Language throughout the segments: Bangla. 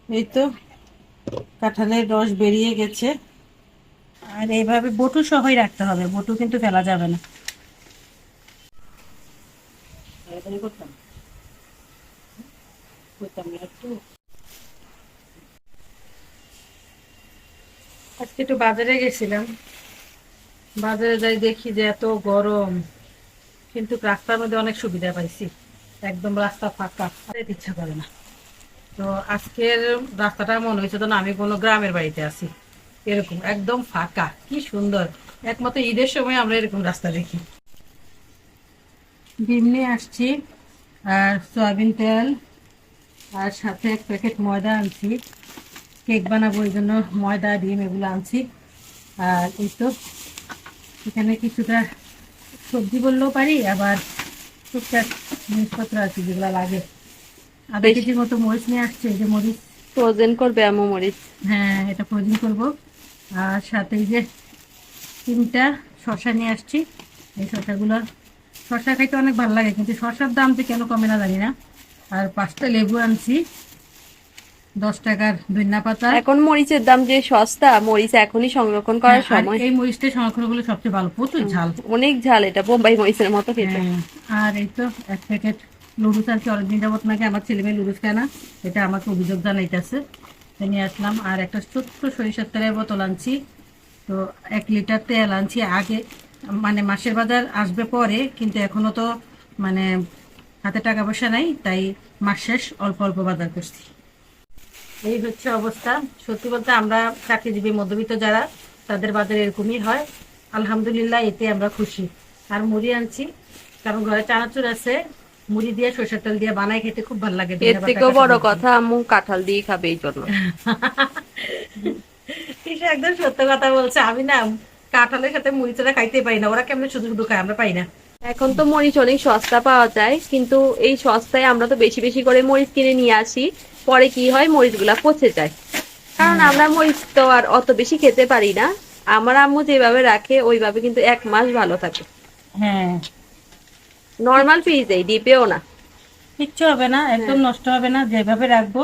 এই তো কাঁঠালের রস বেরিয়ে গেছে। আর এইভাবে বটু সহই রাখতে হবে, বটু কিন্তু ফেলা যাবে না। তাড়াতাড়ি করতাম করতাম না একটু। আজকে একটু বাজারে গেছিলাম, বাজারে যাই দেখি যে এত গরম, কিন্তু রাস্তার মধ্যে অনেক সুবিধা পাইছি। একদম রাস্তা ফাঁকা, আর যেতে ইচ্ছা করে না। তো আজকের রাস্তাটা মনে হয়েছে তো না আমি কোনো গ্রামের বাড়িতে আছি। এরকম একদম ফাঁকা, কি সুন্দর। একমাত্র ঈদের সময় আমরা এরকম রাস্তা দেখি। ডিম নিয়ে আসছি, আর সয়াবিন তেল, আর সাথে এক প্যাকেট ময়দা আনছি। কেক বানাবো এই জন্য ময়দা ডিম এগুলো আনছি। আর এই তো এখানে কিছুটা সবজি বললেও পারি, আবার টুকটাক জিনিসপত্র আছে যেগুলো লাগে। আধা বেশ কেজির মতো মরিচ নিয়ে আসছে, এই যে মরিচ। ফ্রোজেন করবে আম্মু মরিচ। হ্যাঁ, এটা ফ্রোজিং করবো। আর সাথে এই যে 3টা শসা নিয়ে আসছি। এই শসাগুলো, শসা খাইতে অনেক ভালো লাগে, কিন্তু শসার দাম তো কেন কমে না জানি না। আর 5টা লেবু আনছি, 10 টাকার ধনিয়া পাতা। এখন মরিচের দাম যে সস্তা, মরিচ এখনই সংরক্ষণ হ্যাঁ, করার আর সময়। এই মরিচটা সংরক্ষণ করলে সবচেয়ে ভালো, প্রচুর ঝাল। অনেক ঝাল, এটা বোম্বাই মরিচের মতো খেতে। হ্যাঁ। আর এই তো এক প্যাকেট লুডুস আর কি, অনেকদিন যাবত নাকি আমার ছেলে মেয়ে লুডুস খায় না, এটা আমাকে অভিযোগ জানাইতেছে। নিয়ে আসলাম। আর একটা ছোট্ট সরিষার তেলের বোতল আনছি। তো 1 লিটার তেল আনছি আগে, মানে মাসের বাজার আসবে পরে, কিন্তু এখনো তো মানে হাতে টাকা পয়সা নাই, তাই মাস শেষ অল্প অল্প বাজার করছি। এই হচ্ছে অবস্থা। সত্যি বলতে আমরা চাকরিজীবী মধ্যবিত্ত যারা, তাদের বাজার এরকমই হয়। আলহামদুলিল্লাহ, এতে আমরা খুশি। আর মুড়ি আনছি, কারণ ঘরে চানাচুর আছে। মুড়ি দিয়ে সরষের তেল দিয়ে বানাই, খেতে খুব ভালো লাগে এর ধনিয়া পাতা থেকেও কাঁচা বড় মরিচ দিয়ে। কথা, আম্মু কাঁঠাল দিয়ে খাবে এই জন্য। এটা একদম সত্য কথা বলছে। আমি না কাঁঠালের সাথে মুড়ি ছাড়া খাইতে পারি না, ওরা কেমন শুধু শুধু খায়, আমরা পাই না। এখন তো মরিচ অনেক সস্তা পাওয়া যায়, কিন্তু এই সস্তায় আমরা তো বেশি বেশি করে মরিচ কিনে নিয়ে আসি। পরে কি হয়, মরিচগুলা পচে যায়। কারণ হ্যাঁ। আমরা মরিচ তো আর অত বেশি খেতে পারি না। আমার আম্মু যেভাবে রাখে ওইভাবে কিন্তু 1 মাস ভালো থাকে। হ্যাঁ, নর্মাল ফ্রিজে, ডিপেও না। কিচ্ছু হবে না, হ্যাঁ, একদম নষ্ট হবে না। যেভাবে রাখবো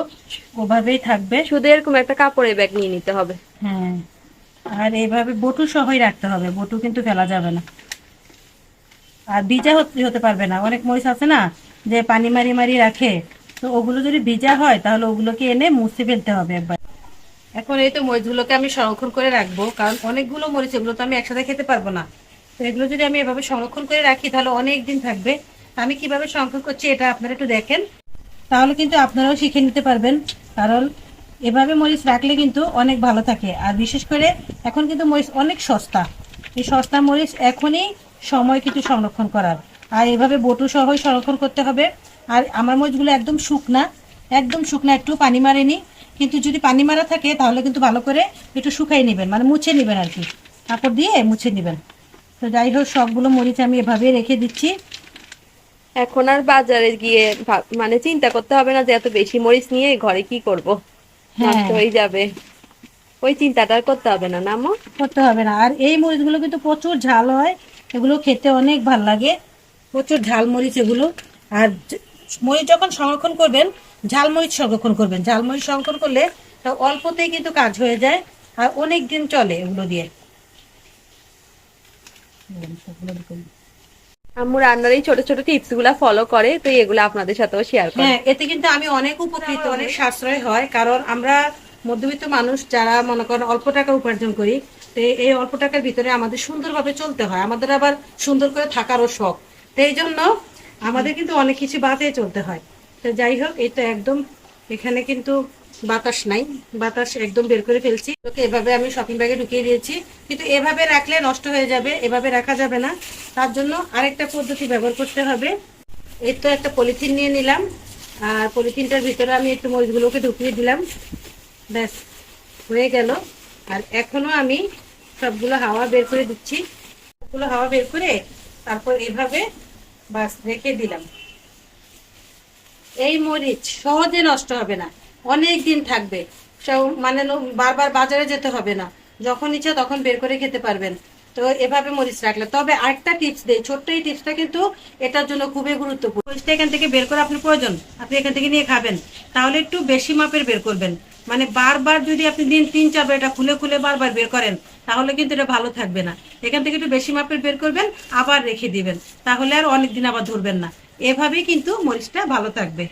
ওভাবেই থাকবে। শুধু এরকম একটা কাপড়ের ব্যাগ নিয়ে নিতে হবে। হ্যাঁ। আর এইভাবে বটু সহই রাখতে হবে, বটু কিন্তু ফেলা যাবে না। আর ভিজা হতে হতে পারবে না। অনেক মরিচ আছে না, যে পানি মারি মারি রাখে, তো ওগুলো যদি ভিজা হয় তাহলে ওগুলোকে এনে মুছে ফেলতে হবে একবার। এখন এই তো মরিচগুলোকে আমি সংরক্ষণ করে রাখবো, কারণ অনেকগুলো মরিচ, এগুলো তো আমি একসাথে খেতে পারবো না। তো এগুলো যদি আমি এভাবে সংরক্ষণ করে রাখি তাহলে অনেক দিন থাকবে। আমি কিভাবে সংরক্ষণ করছি এটা আপনারা একটু দেখেন, তাহলে কিন্তু আপনারাও শিখে নিতে পারবেন। কারণ এভাবে মরিচ রাখলে কিন্তু অনেক ভালো থাকে। আর বিশেষ করে এখন কিন্তু মরিচ অনেক সস্তা। এই সস্তা মরিচ এখনই সময় কিন্তু সংরক্ষণ করার। আর এভাবে বটু সহই সংরক্ষণ করতে হবে। আর আমার মরিচগুলো একদম শুকনা, একদম শুকনা, একটু পানি মারেনি। কিন্তু যদি পানি মারা থাকে তাহলে কিন্তু ভালো করে একটু শুকাই নেবেন, মানে মুছে নেবেন আর কি, কাপড় দিয়ে মুছে নেবেন। তো যাই হোক, সবগুলো মরিচ আমি এভাবে রেখে দিচ্ছি। এখন আর বাজারে গিয়ে মানে চিন্তা করতে হবে না যে এত বেশি মরিচ নিয়ে ঘরে কি করব, নষ্ট হ্যাঁ, হয়ে যাবে। ওই চিন্তাটা আর করতে হবে না, না আম্মু? করতে হবে না। আর এই মরিচগুলো কিন্তু প্রচুর ঝাল হয়, এগুলো খেতে অনেক ভাল লাগে। প্রচুর ঝাল মরিচ এগুলো। আর মরিচ যখন সংরক্ষণ করবেন, ঝাল মরিচ সংরক্ষণ করবেন। ঝাল মরিচ সংরক্ষণ করলে তা অল্পতেই কিন্তু কাজ হয়ে যায়, আর অনেক দিন চলে এগুলো দিয়ে। আম্মু রান্নার এই ছোট ছোট টিপস গুলা ফলো করে, তো এগুলো আপনাদের সাথেও শেয়ার করে। হ্যাঁ, এতে কিন্তু আমি অনেক উপকৃত, অনেক সাশ্রয় হয়। কারণ আমরা মধ্যবিত্ত মানুষ যারা মনে করেন অল্প টাকা উপার্জন করি, তো এই অল্প টাকার ভিতরে আমাদের সুন্দরভাবে চলতে হয়। আমাদের আবার সুন্দর করে থাকারও শখ। তো এই জন্য আমাদের কিন্তু অনেক কিছু বাঁচিয়ে চলতে হয়। তো যাই হোক, এই তো একদম এখানে কিন্তু বাতাস নাই, বাতাস একদম বের করে ফেলছি। ওকে এভাবে আমি শপিং ব্যাগে ঢুকিয়ে দিয়েছি। কিন্তু এভাবে রাখলে নষ্ট হয়ে যাবে, এভাবে রাখা যাবে না। তার জন্য আরেকটা পদ্ধতি ব্যবহার করতে হবে। এই তো একটা পলিথিন নিয়ে নিলাম, আর পলিথিনটার ভিতরে আমি একটু মরিচগুলোকে ঢুকিয়ে দিলাম। ব্যাস, হয়ে গেল। আর এখনো আমি সবগুলো হাওয়া বের করে দিচ্ছি। সবগুলো হাওয়া বের করে তারপর এভাবে বাস রেখে দিলাম। এই মরিচ সহজে নষ্ট হবে না, অনেক দিন থাকবে। মানে বারবার বাজারে যেতে হবে না, যখন ইচ্ছা তখন বের করে খেতে পারবেন। তো এভাবে মরিচ রাখলে। তবে আরেকটা টিপস দেই, ছোট্ট এই টিপসটা কিন্তু এটার জন্য খুবই গুরুত্বপূর্ণ। মরিচটা এখান থেকে বের করা আপনার প্রয়োজন, আপনি এখান থেকে নিয়ে খাবেন, তাহলে একটু বেশি মাপের বের করবেন। মানে বারবার যদি আপনি দিন 3-4 এটা খুলে খুলে বারবার বের করেন, তাহলে কিন্তু এটা ভালো থাকবে না। এখান থেকে একটু বেশি মাপের বের করবেন, আবার রেখে দিবেন, তাহলে আর অনেকদিন আবার ধরবেন না। এভাবেই কিন্তু মরিচটা ভালো থাকবে।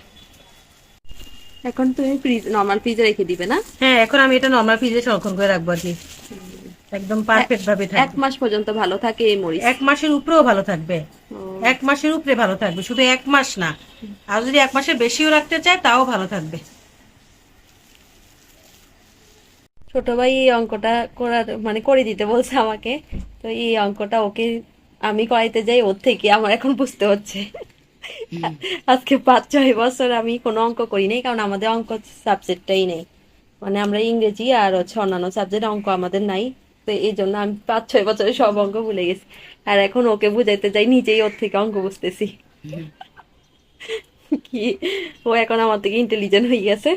এখন তুমি নর্মাল ফ্রিজে রেখে দিবে না? হ্যাঁ, এখন আমি এটা নরমাল ফ্রিজে সংরক্ষণ করে রাখবো আর কি, একদম পারফেক্ট ভাবে 1 থাকবে। মাস পর্যন্ত ভালো থাকে এই মরিচ? 1 মাসের উপরেও ভালো থাকবে, ও, 1 মাসের উপরে ভালো থাকবে, শুধু 1 মাস না। আর যদি 1 মাসের বেশিও রাখতে চায় তাও ভালো থাকবে। ছোট ভাই এই অঙ্কটা করার মানে করে দিতে বলছে আমাকে, তো এই অঙ্কটা ওকে আমি করাইতে যাই ওর থেকে আমার এখন বুঝতে হচ্ছে। আজকে 5-6 বছর আমি কোনো অঙ্ক করি নাই, কারণ আমাদের অঙ্ক সাবজেক্টটাই নেই। মানে আমরা ইংরেজি আর অন্যান্য সাবজেক্ট অঙ্ক আমাদের নাই। তো এই জন্য আমি 5-6 বছরে সব অঙ্ক ভুলে গেছি। আর এখন ওকে বুঝাইতে যাই নিজেই ওর থেকে অঙ্ক বুঝতেছি। কি, ও এখন আমার থেকে ইন্টেলিজেন্ট হয়ে গেছে।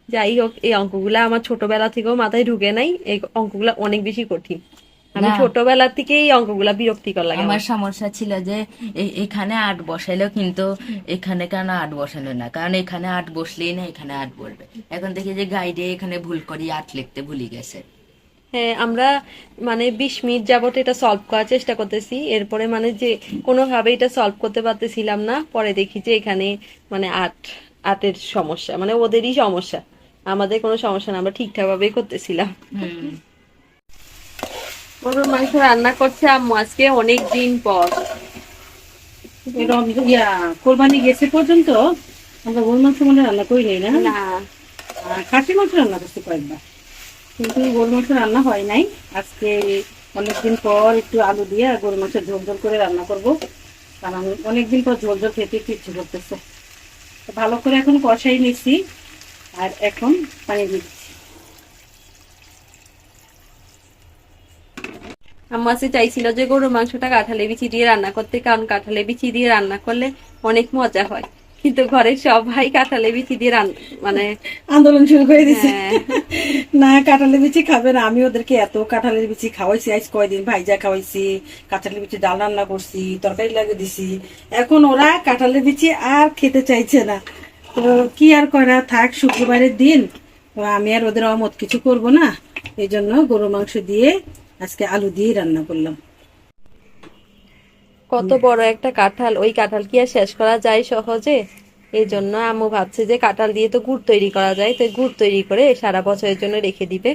যাই হোক, এই অঙ্কগুলা আমার ছোটবেলা থেকেও মাথায় ঢুকে নাই, এই অঙ্কগুলা অনেক বেশি কঠিন। আমি না, ছোটবেলা থেকে এই অঙ্কগুলা বিরক্তিকর লাগে আমার আমার। সমস্যা ছিল যে এখানে 8 বসাইলেও কিন্তু এখানে কেন 8 বসানো না, কারণ এখানে 8 বসলেই না এখানে 8 বলবে। এখন দেখি যে গাইডে এখানে ভুল করি, 8 লিখতে ভুলে গেছে। হ্যাঁ, আমরা মানে 20 মিনিট যাবত এটা সলভ করার চেষ্টা করতেছি, এরপরে মানে যে কোনোভাবে এটা সলভ করতে পারতেছিলাম না। পরে দেখি যে এখানে মানে আটের সমস্যা, মানে ওদেরই সমস্যা, আমাদের কোনো সমস্যা না, আমরা ঠিকঠাক ভাবেই করতেছিলাম। হুম। গরুর মাংস রান্না করছে আম্মু আজকে অনেক দিন পর। কোরবানি গেছে পর্যন্ত আমরা গরুর মাংস মনে হয় রান্না করি নাই না। না, খাসির মাংস রান্না করতে কয়েকবার, কিন্তু গরুর মাংস রান্না হয় নাই। আজকে অনেকদিন পর একটু আলু দিয়ে গরুর মাংস ঝোল ঝোল করে রান্না করব, কারণ অনেকদিন পর ঝোল ঝোল খেতে একটু ইচ্ছে করতেছে। তো ভালো করে এখন কষাই নিচ্ছি, আর এখন পানি দিচ্ছি। আম্মু আজকে চাইছিল যে গরুর মাংসটা কাঁঠালে বিচি দিয়ে রান্না করতে, কারণ কাঁঠালে বিচি দিয়ে রান্না করলে অনেক মজা হয়। কিন্তু ঘরের সবাই কাঁঠালে বিচি দিয়ে মানে আন্দোলন শুরু করে দিছে, হ্যাঁ, না কাঁঠালের বিচি খাবে না। আমি ওদেরকে এত কাঁঠালের বিচি খাওয়াইছি, আজ কয়দিন ভাইজা খাওয়াইছি, কাঁঠালের বিচি ডাল রান্না করছি, তরকারি লাগিয়ে দিছি, এখন ওরা কাঁঠালের বিচি আর খেতে চাইছে না। তো কি আর করা, থাক, শুক্রবারের দিন আমি আর ওদের অমত কিছু করব না। এই জন্য গরু মাংস দিয়ে আজকে আলু দিয়ে রান্না করলাম। কত বড় একটা কাঁঠাল, ওই কাঁঠাল কি আর শেষ করা যায় সহজে? এই জন্য আম্মু ভাবছে যে কাঁঠাল দিয়ে তো গুড় তৈরি করা যায়, তো গুড় তৈরি করে সারা বছরের জন্য রেখে দিবে,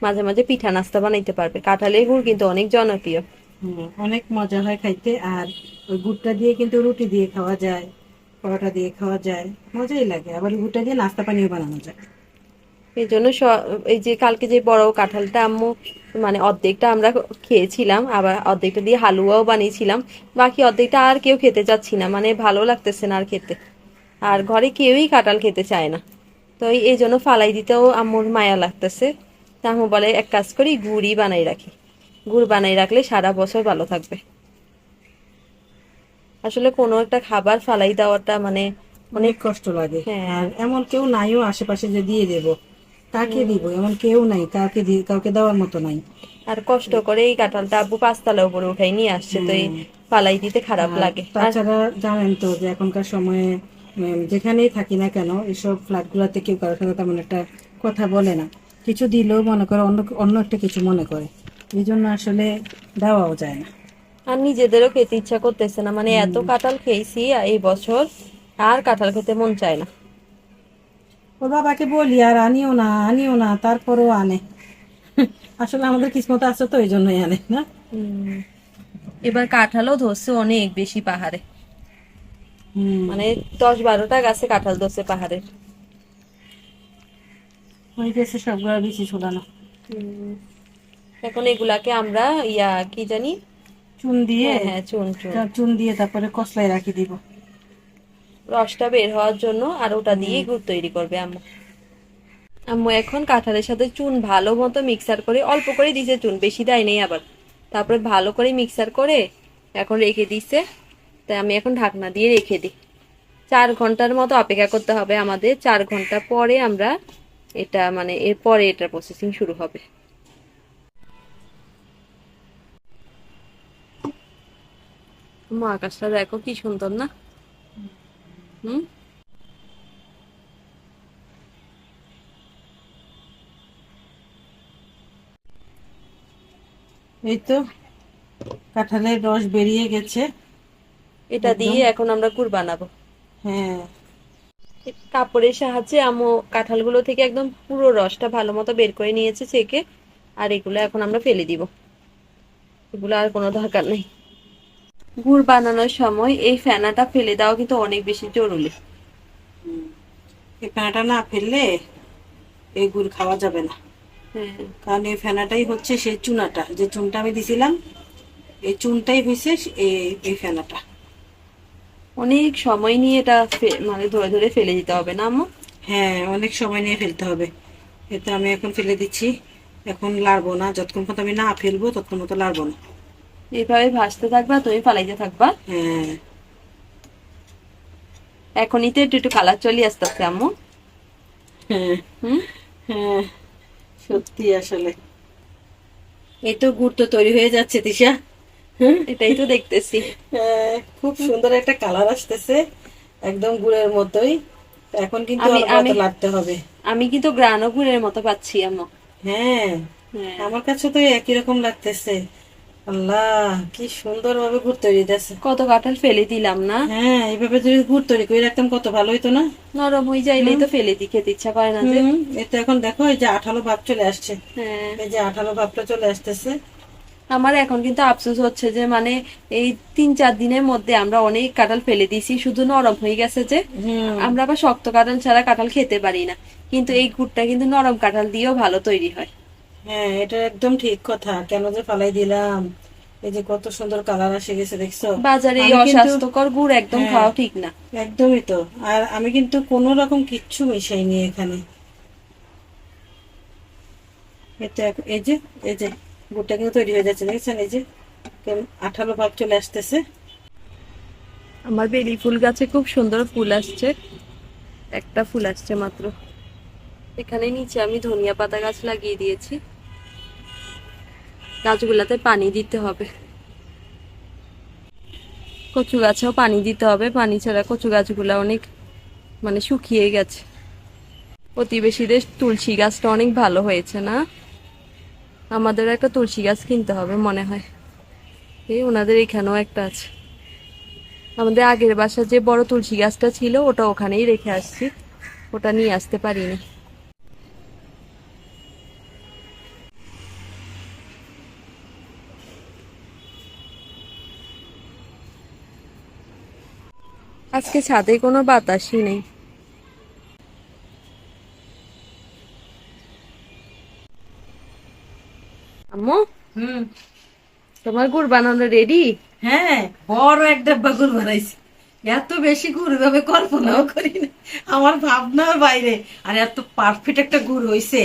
মাঝে মাঝে পিঠা নাস্তা বানাইতে পারবে। কাঁঠালের গুড় কিন্তু অনেক জনপ্রিয়। অনেক মজা হয় খাইতে, আর ওই গুড়টা দিয়ে কিন্তু রুটি দিয়ে খাওয়া যায়, পরোটা দিয়ে খাওয়া যায়, মজাই লাগে। আবার গুড়টা দিয়ে নাস্তা পানিও বানানো যায়। এই জন্য এই যে কালকে যে বড় কাঁঠালটা আম্মু মানে অর্ধেকটা আমরা খেয়েছিলাম, আবার অর্ধেকটা দিয়ে হালুয়াও বানিয়েছিলাম, বাকি অর্ধেকটা আর কেউ খেতে চাচ্ছি না, মানে ভালো লাগতেছে না আর খেতে। আর ঘরে কেউই কাঁঠাল খেতে চায় না, তো এই জন্য ফালাই দিতেও আম্মুর মায়া লাগতেছে। তা আম্মু বলে এক কাজ করি, গুড়ই বানাই রাখি, গুড় বানাই রাখলে সারা বছর ভালো থাকবে। আসলে কোনো একটা খাবার ফালাই দেওয়াটা মানে অনেক কষ্ট লাগে। হ্যাঁ। আর এমন কেউ নাইও আশেপাশে যে দিয়ে দেব, কাকে দিব, এমন কেউ নাই, কাউকে দেওয়ার মতো নাই। আর কষ্ট করে এই কাঁঠালটা আব্বু 5 তলা উপরে উঠাই নিয়ে আসছে, তো এই ফালাই দিতে খারাপ লাগে। আর তাছাড়া জানেন তো যে এখনকার সময়ে যেখানেই থাকি না কেন, এসব ফ্ল্যাট গুলাতে কেউ কারোর সাথে তেমন একটা কথা বলে না, কিছু দিলেও মনে করে অন্য অন্য একটা কিছু মনে করে, এই জন্য আসলে দেওয়াও যায় না। আর নিজেদেরও খেতে ইচ্ছা করতেছে না, মানে এত কাঁঠাল খেয়েছি এই বছর, আর কাঁঠাল খেতে মন চায় না। ওর বাবাকে বলি আর আনিও না আনিও না, তারপরও আনে। আসলে আমাদের কিসমত আছে তো, এই জন্যই আনে না। এবার কাঁঠালও ধরছে অনেক বেশি পাহাড়ে, হম, মানে 10-12টা গাছে কাঁঠাল ধরছে পাহাড়ে। হয়ে গেছে সবগুলো বেশি ছোলানো। এখন এগুলাকে আমরা কি জানি, চুন দিয়ে, হ্যাঁ হ্যাঁ, চুন চুন চুন দিয়ে তারপরে কসলাই রাখি দিব। রসটা বের হওয়ার জন্য, আর ওটা দিয়ে গুড় তৈরি করবে আম্মু। আম্মু এখন কাঁঠালের সাথে চুন ভালো মতো মিক্সার করে, অল্প করে দিছে চুন, বেশি দেয় নেই আবার, তারপরে ভালো করে মিক্সার করে এখন রেখে দিছে। তাই আমি এখন ঢাকনা দিয়ে রেখে দিই, 4 ঘন্টার মতো অপেক্ষা করতে হবে আমাদের। 4 ঘন্টা পরে আমরা এটা মানে এরপরে এটার প্রসেসিং শুরু হবে। আকাশটা দেখো কি সুন্দর না? হুম। এই তো কাঁঠালের রস বেরিয়ে গেছে। এটা দিয়ে এখন আমরা গুড় বানাবো। হ্যাঁ, কাপড়ের সাহায্যে আম্মু কাঁঠালগুলো থেকে একদম পুরো রসটা ভালো মতো বের করে নিয়েছে ছেঁকে। আর এগুলো এখন আমরা ফেলে দিব, এগুলো আর কোনো দরকার নেই। গুড় বানানোর সময় এই ফেনাটা ফেলে দেওয়া কিন্তু অনেক বেশি জরুরি। এই ফেনাটা না ফেললে এই গুড় খাওয়া যাবে না। হ্যাঁ, কারণ এই ফেনাটাই হচ্ছে সেই চুনাটা, যে চুনটা আমি দিছিলাম, এই চুনটাই হয়েছে এই ফেনাটা। অনেক সময় নিয়ে এটা মানে ধরে ধরে ফেলে দিতে হবে না আম্মু? হ্যাঁ, অনেক সময় নিয়ে ফেলতে হবে। এটা আমি এখন ফেলে দিচ্ছি, এখন লাড়বো না, যতক্ষণ পর্যন্ত আমি না ফেলবো ততক্ষণ মতো লাড়বো না। এইভাবে ভাজতে থাকবা, তুমি ফালাইতে থাকবা। হ্যাঁ, এখনই তো একটু একটু কালার চলে আসতেছে আম্মু। হ্যাঁ, হুম, হ্যাঁ, সত্যি আসলে। এই তো গুড় তো তৈরি হয়ে যাচ্ছে তিশা। হ্যাঁ, এটাই তো দেখতেছি। খুব সুন্দর একটা কালার আসতেছে, একদম গুড়ের মতোই। এখন কিন্তু আমি অল্প আমি অল্প লাগতে হবে। আমি কিন্তু গ্রানো গুড়ের মতো পাচ্ছি আম্মু। হ্যাঁ, হ্যাঁ, আমার কাছে তো একই রকম লাগতেছে। আল্লাহ, কি সুন্দর ভাবে গুড় তৈরি হইতেছে। কত কাঁঠাল ফেলে দিলাম না? হ্যাঁ, এইভাবে যদি গুড় তৈরি করে রাখতাম কত ভালো হইতো না। নরম হয়ে যাইলেই তো ফেলে দি, খেতে ইচ্ছা করে না যে। এতে এখন দেখো এই যে আঠালো ভাব চলে আসছে। হ্যাঁ, এই যে আঠালো ভাবটা চলে আসতেছে। আমার এখন কিন্তু আফসোস হচ্ছে যে মানে এই 3-4 দিনের মধ্যে আমরা অনেক কাঁঠাল ফেলে দিছি, শুধু নরম হয়ে গেছে যে। আমরা আবার শক্ত কাঁঠাল ছাড়া কাঁঠাল খেতে পারি না, কিন্তু এই গুড়টা কিন্তু নরম কাঁঠাল দিয়েও ভালো তৈরি হয়। হ্যাঁ, এটা একদম ঠিক কথা, কেন যে ফালাই দিলাম। এই যে কত সুন্দর কালার আসে গেছে, দেখছো? বাজারে এই আমি কিন্তু অস্বাস্থ্যকর গুড় একদম হ্যাঁ, খাওয়া ঠিক না। একদমই তো। আর আমি কিন্তু কোনো রকম কিচ্ছু মিশাইনি এখানে। এটা এই যে গুড়টা কিন্তু তৈরি হয়ে যাচ্ছে, দেখছেন? এই যে কেমন আঠালো ভাব চলে আসতেছে। আমার বেলি ফুল গাছে খুব সুন্দর ফুল আসছে, একটা ফুল আসছে মাত্র। এখানে নিচে আমি ধনিয়া পাতা গাছ লাগিয়ে দিয়েছি, গাছগুলাতে পানি দিতে হবে। কচু গাছেও পানি দিতে হবে, পানি ছাড়া কচু গাছগুলা অনেক মানে শুকিয়ে গেছে। প্রতিবেশীদের তুলসী গাছটা অনেক ভালো হয়েছে না? আমাদের একটা তুলসী গাছ কিনতে হবে মনে হয়। এই ওনাদের এখানেও একটা আছে। আমাদের আগের বাসা যে বড় তুলসী গাছটা ছিল ওটা ওখানেই রেখে আসছি, ওটা নিয়ে আসতে পারিনি। আজকে ছাদে কোনো বাতাসই নেই। আম্মু, তোমার গুড় বানানো রেডি? হ্যাঁ, বড় এক ডাব্বা গুড় বানাইছি। এত বেশি গুড় এভাবে কল্পনাও করি না, আমার ভাবনার বাইরে। আর এত পারফেক্ট একটা গুড় হইছে।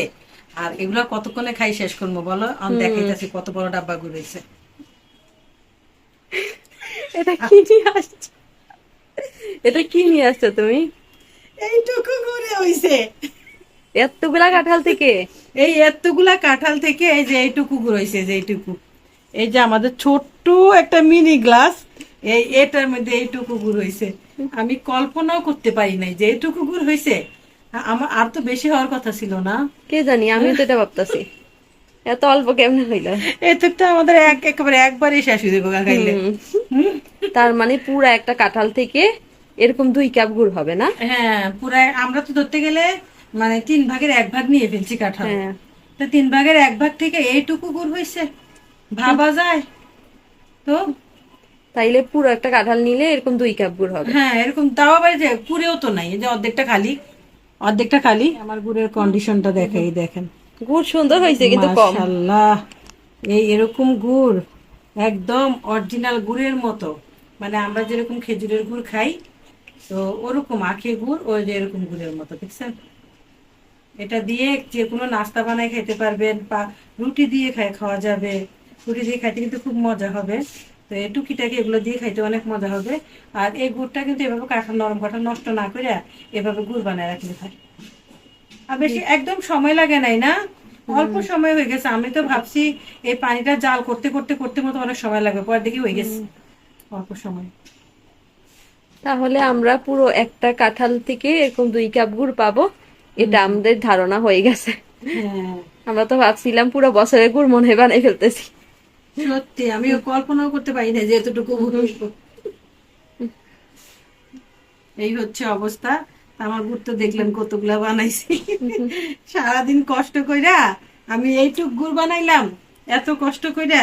আর এগুলা কতক্ষণে খাই শেষ করবো বলো? আমি দেখাইতেছি কত বড় ডাব্বা গুড় হইছে। এটা কি নিয়ে আসছো? এটা কি নিয়ে আসছো তুমি? এইটুকু গুড়ে হইছে। এতগুলা কাঁঠাল থেকে? এই এতগুলা কাঁঠাল থেকে এই যে এইটুকু গুড় হইছে, যে এইটুকু। এই যে আমাদের ছোট্ট একটা মিনি গ্লাস, এটার মধ্যে এইটুকু গুড় হইছে। আমি কল্পনাও করতে পারি নাই যে এইটুকু গুড় হইছে। আমার আর তো বেশি হওয়ার কথা ছিল না। কে জানি, আমি তো এটা ভাবতেছি এত অল্প কেমনে হইলো। এতটা আমাদের একেবারে একবারই শেষ হয়ে যাবো খাইলে। তার মানে পুরা একটা কাঁঠাল থেকে এরকম 2 কাপ গুড় হবে না? হ্যাঁ, পুরা আমরা তো ধরতে গেলে মানে 3/1 নিয়ে ফেলছি কাঁঠাল। হ্যাঁ, তো 3/1 থেকে এইটুকু গুড় হইছে, ভাবা যায় তো? তাইলে পুরো একটা কাঁঠাল নিলে এরকম 2 কাপ গুড় হবে। হ্যাঁ, এরকম। তাও আবার যে পুরেও তো নাই, এই যে অর্ধেকটা খালি, অর্ধেকটা খালি। আমার গুড়ের কন্ডিশনটা দেখাই, দেখেন। গুড় সুন্দর হয়েছে কিন্তু কম। মাশাআল্লাহ, এরকম গুড় একদম অরিজিনাল গুড়ের মতো। মানে আমরা যেরকম খেজুরের গুড় খাই, তো ওরকম আখের গুড়, ওই যে এরকম গুড়ের মতো, দেখছেন? এটা দিয়ে যে কোনো নাস্তা বানাই খেতে পারবেন, বা রুটি দিয়ে খাওয়া যাবে। রুটি দিয়ে খাইতে কিন্তু খুব মজা হবে। তো এই টুকিটাকে এগুলো দিয়ে খাইতে অনেক মজা হবে। আর এই গুড়টা কিন্তু এভাবে কাঁঠাল, নরম কাঁঠাল নষ্ট না করে এভাবে গুড় বানায় রাখলে হয়। আর বেশি একদম সময় লাগে নাই না, অল্প সময় হয়ে গেছে। আমি তো ভাবছি এই পানিটা জাল করতে করতে করতে মতো অনেক সময় লাগবে, পরে দেখি হয়ে গেছে অল্প সময়। তাহলে আমরা পুরো একটা কাঁঠাল থেকে এরকম 2 কাপ গুড় পাবো, এটা আমাদের ধারণা হয়ে গেছে। হ্যাঁ, আমরা তো ভাবছিলাম পুরো বছরের গুড় মনে হয় বানাই ফেলতেছি। সত্যি আমিও কল্পনাও করতে পারি না যে এতটুকু ভুল হইব। এই হচ্ছে অবস্থা। আমার গুড় তো দেখলেন কতগুলা বানাইছি, সারাদিন কষ্ট কইরা আমি এইটুক গুড় বানাইলাম, এত কষ্ট কইরা।